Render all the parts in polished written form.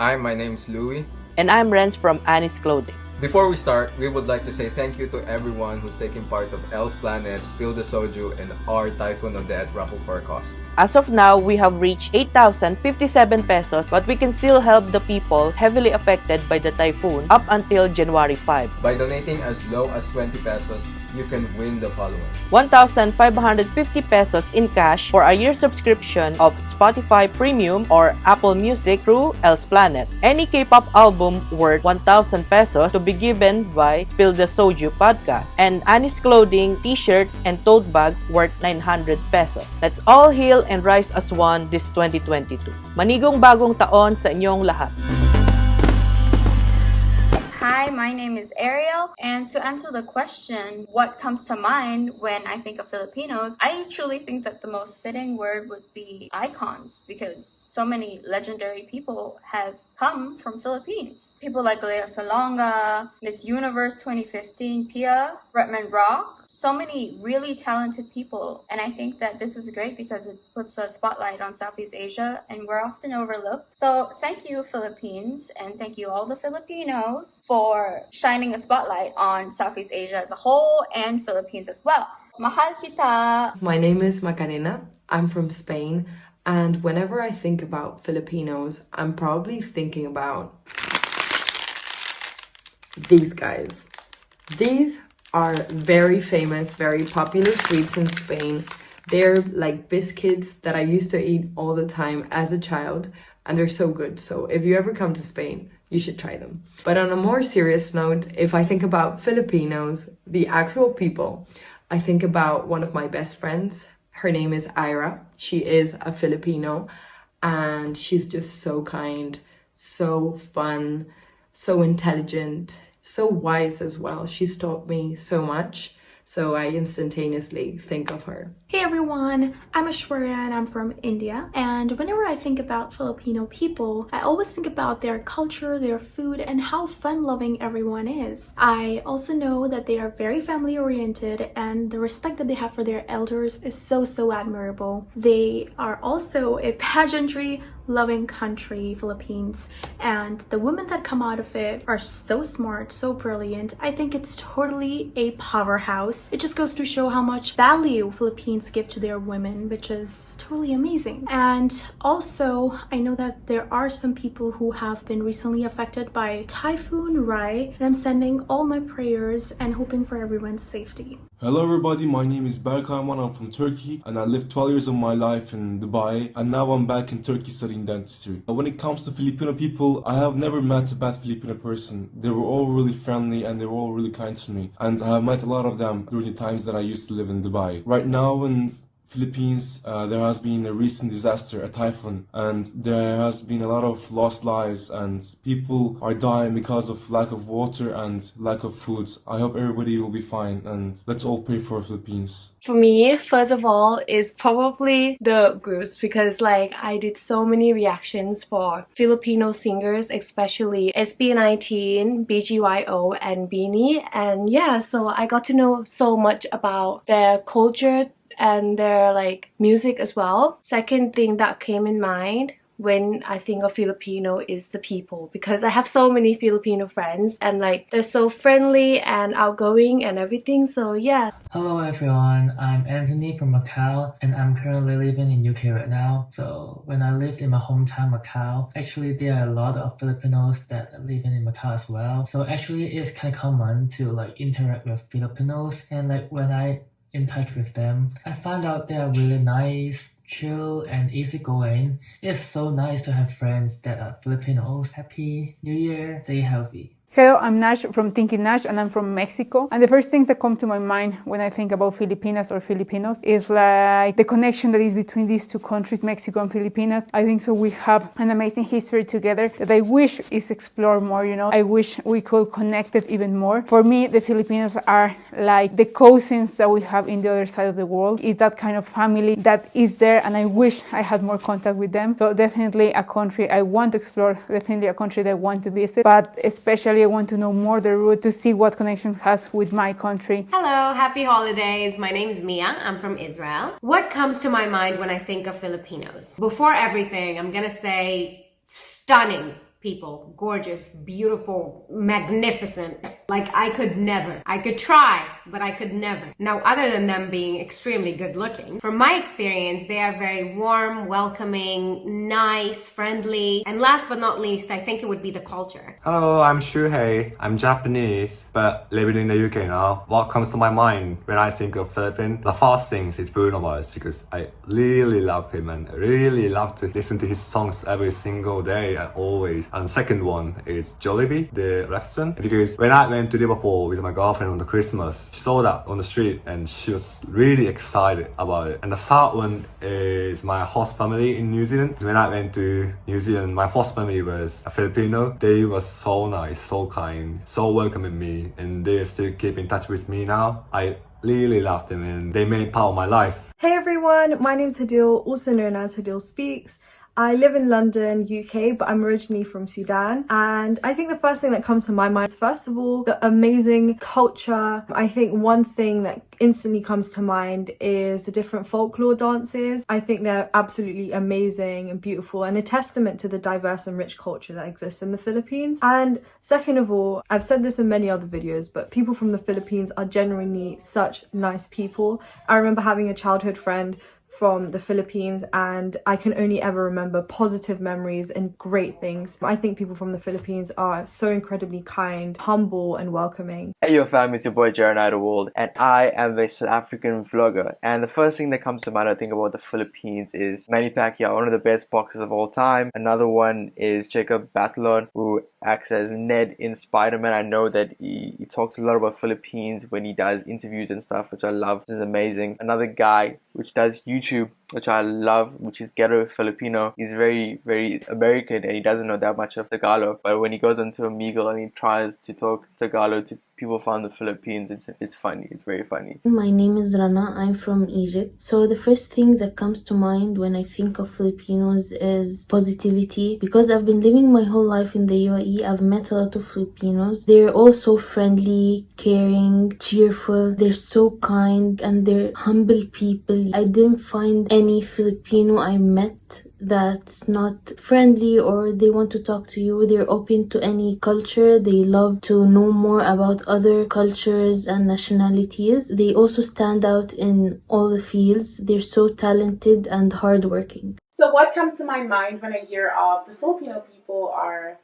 My name's Louie. And I'm Renz from Annie's Clothing. Before we start, we would like to say thank you to everyone who's taking part of Elle's Planet, Spill the Soju, and our Typhoon Odette Raffle for a cause. As of now, we have reached 8,057 pesos, but we can still help the people heavily affected by the typhoon up until January 5. By donating as low as 20 pesos, you can win the following: 1,550 pesos in cash for a year subscription of Spotify Premium or Apple Music through Elle's Planet. Any K-pop album worth 1,000 pesos to be given by Spill the Soju podcast. And Annie's Clothing t-shirt and tote bag worth 900 pesos. Let's all heal and rise as one this 2022. Manigong bagong taon sa inyong lahat. Hi, my name is Ariel, and to answer the question, what comes to mind when I think of Filipinos, I truly think that the most fitting word would be icons, because so many legendary people have come from Philippines. People like Lea Salonga, Miss Universe 2015, Pia, Redman Rock, so many really talented people. And I think that this is great because it puts a spotlight on Southeast Asia and we're often overlooked. So thank you, Philippines, and thank you all the Filipinos for shining a spotlight on Southeast Asia as a whole and Philippines as well. Mahal kita! My name is Macarena. I'm from Spain. And whenever I think about Filipinos, I'm probably thinking about these guys. These are very famous, very popular sweets in Spain. They're like biscuits that I used to eat all the time as a child, and they're so good. So if you ever come to Spain, you should try them. But on a more serious note, if I think about Filipinos, the actual people, I think about one of my best friends. Her name is Ira. She is a Filipino, and she's just so kind, so fun, so intelligent, so wise as well. She's taught me so much, so I instantaneously think of her. Hey everyone, I'm Ashwarya and I'm from India, and whenever I think about Filipino people, I always think about their culture, their food, and how fun-loving everyone is. I also know that they are very family-oriented, and the respect that they have for their elders is so admirable. They are also a pageantry-loving country, Philippines, and the women that come out of it are so smart, so brilliant. I think it's totally a powerhouse. It just goes to show how much value Philippines give to their women, which is totally amazing. And also, I know that there are some people who have been recently affected by Typhoon Rai, and I'm sending all my prayers and hoping for everyone's safety. Hello everybody, my name is Berkayman, I'm from Turkey, and I lived 12 years of my life in Dubai, and now I'm back in Turkey studying dentistry. When it comes to Filipino people, I have never met a bad Filipino person. They were all really friendly and they were all really kind to me, and I have met a lot of them during the times that I used to live in Dubai. Right now in Philippines, there has been a recent disaster, a typhoon, and there has been a lot of lost lives and people are dying because of lack of water and lack of food. I hope everybody will be fine, and let's all pray for Philippines. For me, first of all, is probably the groups, because like I did so many reactions for Filipino singers, especially SB19, BGYO, and Beanie, and yeah, so I got to know so much about their culture and their like music as well. Second thing that came in mind when I think of Filipino is the people, because I have so many Filipino friends and like they're so friendly and outgoing and everything, so yeah. Hello everyone, I'm Anthony from Macau and I'm currently living in UK right now. So when I lived in my hometown Macau, actually there are a lot of Filipinos that are living in Macau as well. So actually it's kind of common to like interact with Filipinos, and like when I in touch with them, I found out they are really nice, chill, and easygoing. It's so nice to have friends that are Filipinos. Happy New Year, stay healthy. Hello, I'm Nash from Thinking Nash and I'm from Mexico. And the first things that come to my mind when I think about Filipinas or Filipinos is like the connection that is between these two countries, Mexico and Filipinas. I think so we have an amazing history together that I wish is explored more, you know. I wish we could connect it even more. For me, the Filipinos are like the cousins that we have in the other side of the world. It's that kind of family that is there, and I wish I had more contact with them. So definitely a country I want to explore, definitely a country that I want to visit, but especially I want to know more the route to see what connections has with my country. Hello, happy holidays. My name is Mia. I'm from Israel. What comes to my mind when I think of Filipinos? Before everything, I'm gonna say stunning. people. Gorgeous, beautiful, magnificent. Like, I could never. I could try, but I could never. Now, other than them being extremely good looking, from my experience, they are very warm, welcoming, nice, friendly, and last but not least, I think it would be the culture. Hello, I'm Shuhei. I'm Japanese, but living in the UK now. What comes to my mind when I think of Philippines? The first thing is Bruno Mars, because I really love him and I really love to listen to his songs every single day and always. And second one is Jollibee, the restaurant, because when I went to Liverpool with my girlfriend on the Christmas, she saw that on the street and she was really excited about it. And the third one is my host family in New Zealand. When I went to New Zealand, my host family was a Filipino. They were so nice, so kind, so welcoming me, and they still keep in touch with me now. I really love them and they made part of my life. Hey everyone, my name's Hadil, also known as Hadil Speaks. I live in London, UK, but I'm originally from Sudan. And I think the first thing that comes to my mind is, first of all, the amazing culture. I think one thing that instantly comes to mind is the different folklore dances. I think they're absolutely amazing and beautiful and a testament to the diverse and rich culture that exists in the Philippines. And second of all, I've said this in many other videos, but people from the Philippines are genuinely such nice people. I remember having a childhood friend from the Philippines and I can only ever remember positive memories and great things. I think people from the Philippines are so incredibly kind, humble and welcoming. Hey yo fam, it's your boy Jeremiah the World and I am a South African vlogger, and the first thing that comes to mind when I think about the Philippines is Manny Pacquiao, one of the best boxers of all time. Another one is Jacob Batalon, who acts as Ned in Spider-Man. I know that he talks a lot about Philippines when he does interviews and stuff, which I love. This is amazing. Another guy which does YouTube, which I love, which is Ghetto Filipino. He's very, very American and he doesn't know that much of Tagalog, but when he goes onto Omegle and he tries to talk Tagalog to people from the Philippines, it's funny. It's very funny. My name is Rana. I'm from Egypt. So the first thing that comes to mind when I think of Filipinos is positivity. Because I've been living my whole life in the UAE, I've met a lot of Filipinos. They're all so friendly, caring, cheerful. They're so kind and they're humble people. I didn't find any Filipino I met that's not friendly or they want to talk to you. They're open to any culture. They love to know more about other cultures and nationalities. They also stand out in all the fields. They're so talented and hardworking. So what comes to my mind when I hear of the Filipino people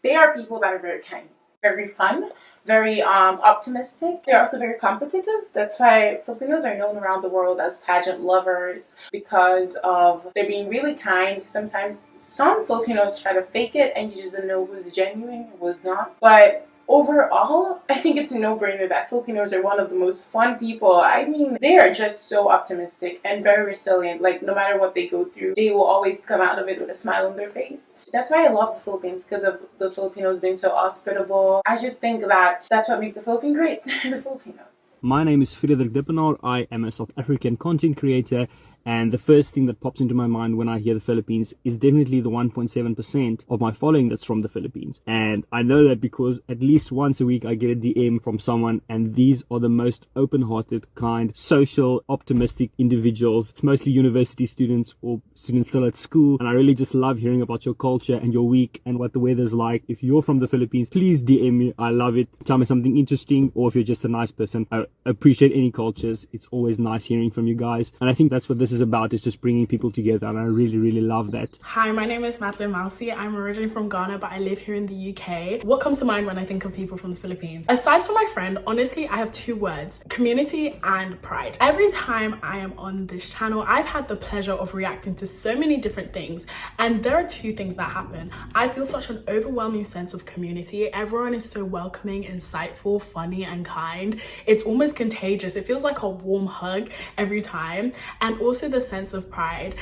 they are people that are very kind, very fun, very optimistic. They're also very competitive. That's why Filipinos are known around the world as pageant lovers, because of they're being really kind. Sometimes some Filipinos try to fake it and you just don't know who's genuine, who's not. But overall, I think it's a no-brainer that Filipinos are one of the most fun people. I mean, they are just so optimistic and very resilient. Like, no matter what they go through, they will always come out of it with a smile on their face. That's why I love the Philippines, because of the Filipinos being so hospitable. I just think that that's what makes the Philippines great, the Filipinos. My name is Frederik Deppenor. I am a South African content creator. And the first thing that pops into my mind when I hear the Philippines is definitely the 1.7% of my following that's from the Philippines. And I know that because at least once a week I get a DM from someone, and these are the most open-hearted, kind, social, optimistic individuals. It's mostly university students or students still at school. And I really just love hearing about your culture and your week and what the weather's like. If you're from the Philippines, please DM me. I love it. Tell me something interesting, or if you're just a nice person. I appreciate any cultures. It's always nice hearing from you guys. And I think that's what this is about, is just bringing people together, and I really love that. Hi, my name is Madeline Mousy. I'm originally from Ghana, but I live here in the UK. What comes to mind when I think of people from the Philippines? Aside from my friend, honestly, I have two words: community and pride. Every time I am on this channel, I've had the pleasure of reacting to so many different things, and there are two things that happen. I feel such an overwhelming sense of community. Everyone is so welcoming, insightful, funny and kind. It's almost contagious. It feels like a warm hug every time. And also the sense of pride.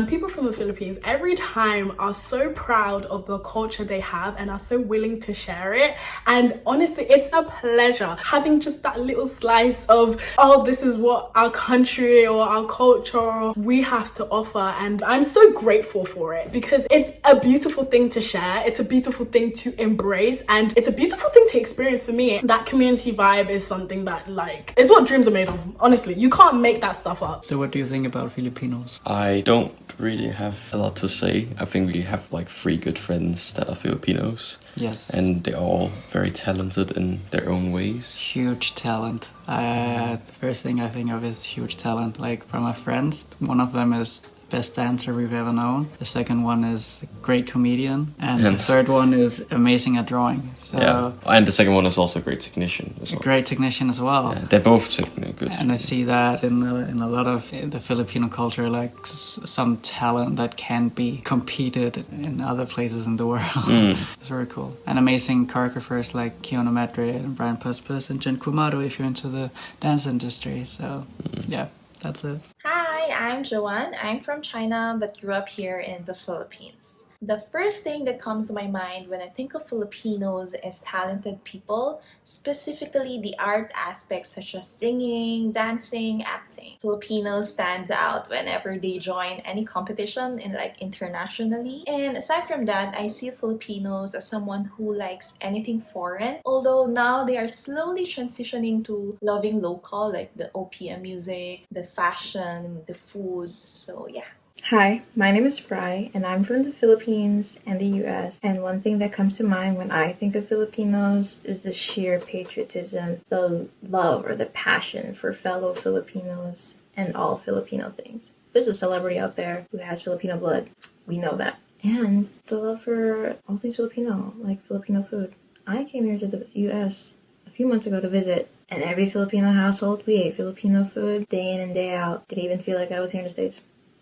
People from the Philippines every time are so proud of the culture they have and are so willing to share it. And honestly, it's a pleasure having just that little slice of, oh, this is what our country or our culture we have to offer. And I'm so grateful for it, because it's a beautiful thing to share. It's a beautiful thing to embrace, and it's a beautiful thing to experience. For me, that community vibe is something that, like, it's what dreams are made of. Honestly, you can't make that stuff up. So what do you think about about Filipinos? I don't really have a lot to say. I think we have like 3 good friends that are Filipinos. Yes. And they're all very talented in their own ways. Huge talent. The first thing I think of is huge talent. Like from my friends, one of them is best dancer we've ever known. The second one is a great comedian, and the third one is amazing at drawing. So yeah, and the second one is also a great technician as well. A great technician as well. Yeah, they're both good. And I see that in a lot of the Filipino culture, like some talent that can be competed in other places in the world. It's very cool. And amazing choreographers like Kiona Madre and Brian Puspus and Jen Kumado if you're into the dance industry. So yeah, that's it. Hi, I'm Joanne. I'm from China but grew up here in the Philippines. The first thing that comes to my mind when I think of Filipinos is talented people, specifically the art aspects such as singing, dancing, acting. Filipinos stand out whenever they join any competition in internationally. And aside from that, I see Filipinos as someone who likes anything foreign, although now they are slowly transitioning to loving local, like the OPM music, the fashion, the food. So yeah. Hi, my name is Fry, and I'm from the Philippines and the US. And one thing that comes to mind when I think of Filipinos is the sheer patriotism, the love or the passion for fellow Filipinos and all Filipino things. There's a celebrity out there who has Filipino blood. We know that. And the love for all things Filipino, like Filipino food. I came here to the US a few months ago to visit, and every Filipino household, we ate Filipino food day in and day out. Didn't even feel like I was here in the States.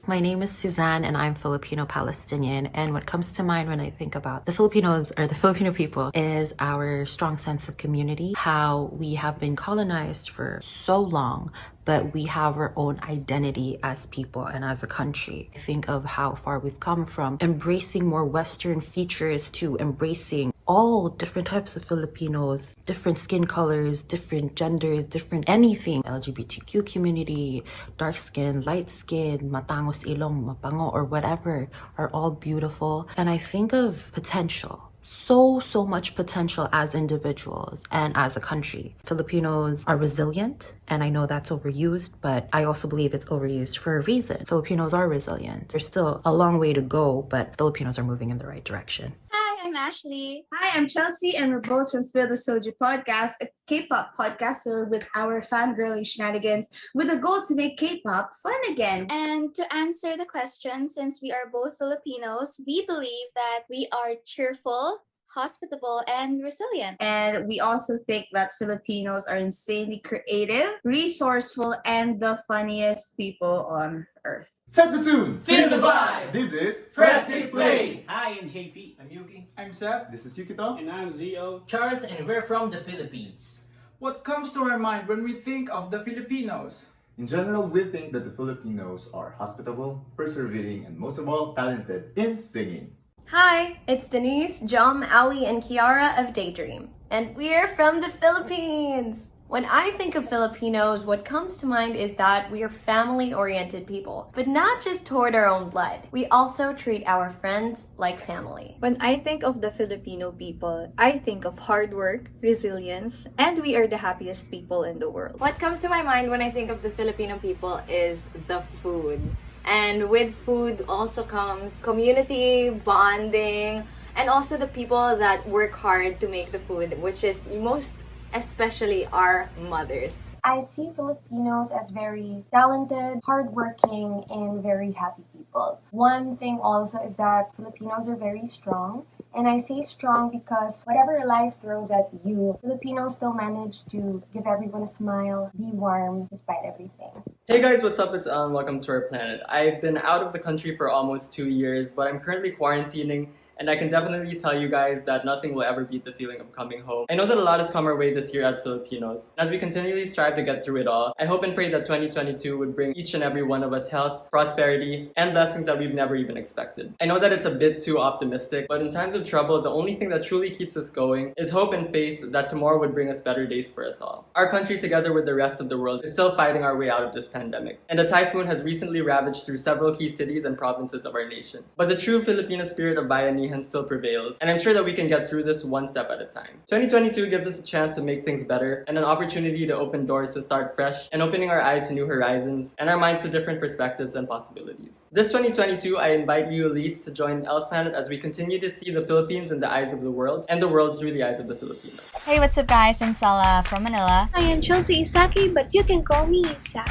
My name is Suzanne and I'm Filipino-Palestinian, and what comes to mind when I think about the Filipinos or the Filipino people is our strong sense of community, how we have been colonized for so long, but we have our own identity as people and as a country. Think of how far we've come from embracing more Western features to embracing all different types of Filipinos, different skin colors, different genders, different anything. LGBTQ community, dark skin, light skin, matangos ilong, mapango, or whatever are all beautiful. And I think of potential. So much potential as individuals and as a country. Filipinos are resilient, and I know that's overused, but I also believe it's overused for a reason. Filipinos are resilient. There's still a long way to go, but Filipinos are moving in the right direction. Hi, I'm Ashley. Hi, I'm Chelsea, and we're both from Spill the Soju podcast, a K-pop podcast filled with our fangirly shenanigans with a goal to make K-pop fun again. And to answer the question, since we are both Filipinos, we believe that we are cheerful, hospitable, and resilient. And we also think that Filipinos are insanely creative, resourceful, and the funniest people on earth. Set the tune! Feel the vibe! This is Press It Play! Hi, I'm JP. I'm Yuki. I'm Seth. This is Yukito. And I'm Zio. Charles, and we're from the Philippines. What comes to our mind when we think of the Filipinos? In general, we think that the Filipinos are hospitable, persevering, and most of all, talented in singing. Hi, it's Denise, Jom, Ali, and Kiara of Daydream. And we're from the Philippines! When I think of Filipinos, what comes to mind is that we are family-oriented people, but not just toward our own blood. We also treat our friends like family. When I think of the Filipino people, I think of hard work, resilience, and we are the happiest people in the world. What comes to my mind when I think of the Filipino people is the food. And with food also comes community, bonding, and also the people that work hard to make the food, which is most especially our mothers. I see Filipinos as very talented, hardworking, and very happy people. One thing also is that Filipinos are very strong. And I say strong because whatever life throws at you, Filipinos still manage to give everyone a smile, be warm despite everything. Hey guys, what's up? It's Alan. Welcome to our planet. I've been out of the country for almost 2 years, but I'm currently quarantining, and I can definitely tell you guys that nothing will ever beat the feeling of coming home. I know that a lot has come our way this year as Filipinos. As we continually strive to get through it all, I hope and pray that 2022 would bring each and every one of us health, prosperity, and blessings that we've never even expected. I know that it's a bit too optimistic, but in times of trouble, the only thing that truly keeps us going is hope and faith that tomorrow would bring us better days for us all. Our country, together with the rest of the world, is still fighting our way out of this pandemic, and a typhoon has recently ravaged through several key cities and provinces of our nation. But the true Filipino spirit of bayanihan harmony hence still prevails, and I'm sure that we can get through this one step at a time. 2022 gives us a chance to make things better and an opportunity to open doors to start fresh and opening our eyes to new horizons and our minds to different perspectives and possibilities. This 2022, I invite you elites to join Elle's Planet as we continue to see the Philippines in the eyes of the world and the world through the eyes of the Filipinos. Hey, what's up guys? I'm Sala from Manila. I am Chelsea Isaki, but you can call me Isa.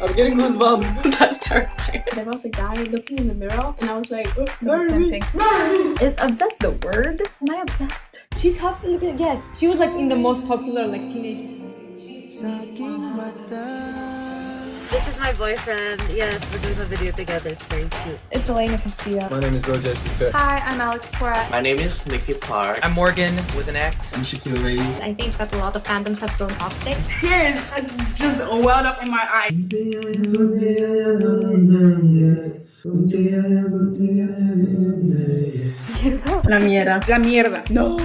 I'm getting goosebumps. That's terrifying. There was a guy looking in the mirror and I was like, oh, Mary. Is obsessed the word? Am I obsessed? She's half Filipino. Yes, she was like in the most popular like teenage. This is my boyfriend. Yes, we're doing a video together. It's very cute. It's Elena Castillo. My name is Bro Jessica. Hi, I'm Alex Cora. My name is Nicky Park. I'm Morgan with an X. I'm Shaquille Reyes. I think that a lot of fandoms have grown toxic. Tears just welled up in my eyes. La mierda. La mierda. No.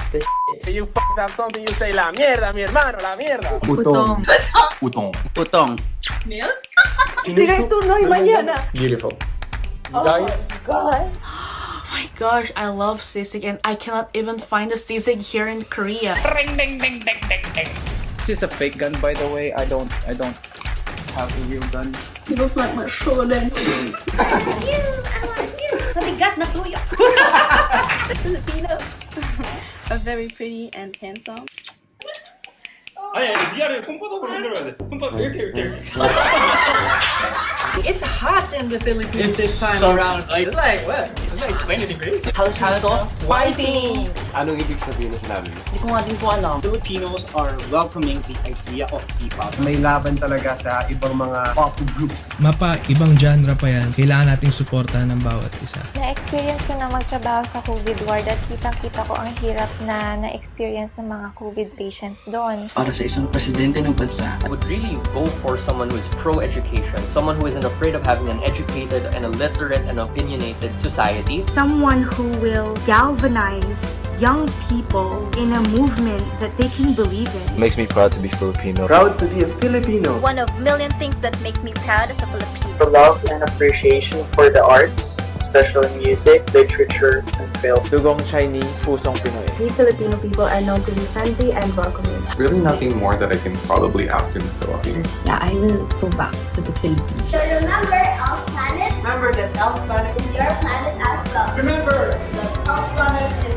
This shit. You fucked up something, you say la mierda, mi hermano, la mierda. Utong. Utong. Utong. Milk? Directo no y mañana. Beautiful. Oh Guys. my god. Oh my gosh, I love sisig and I cannot even find a sisig here in Korea. Ring, ding, ding, ding, ding, ding. This is a fake gun, by the way. I don't have a real gun. He looks like my shoulder. Mabigat na tuyo. Filipinos. Are very pretty and handsome. It's hot in the Philippines this time around. It's like, what? It's like 20 degrees. How's fighting? Anong ibig sabihin na sinabi? Hindi ko alam. Filipinos are welcoming the idea of K-pop. May laban talaga sa ibang mga pop groups. Mapa, ibang genre pa yan. Kailangan nating suportahan ng bawat isa. Na-experience ko na magtrabaho sa COVID ward at kitang-kita ko ang hirap na na-experience ng mga COVID patients doon. Para sa isang presidente ng bansa, I would really go for someone who is pro-education, someone who isn't afraid of having an educated and a literate and opinionated society. Someone who will galvanize young people in a movement that they can believe in. Makes me proud to be Filipino. Proud to be a Filipino. One of million things that makes me proud as a Filipino. the love and appreciation for the arts, especially music, literature, and film. Dugong Chinese, pusong Pinoy. We Filipino people are known to be friendly and welcoming. Really nothing more that I can probably ask in the Philippines. Yeah, I will go back to the Philippines. So remember, Elf Planet. Remember that Elf Planet is your planet as well. Remember that Elf Planet is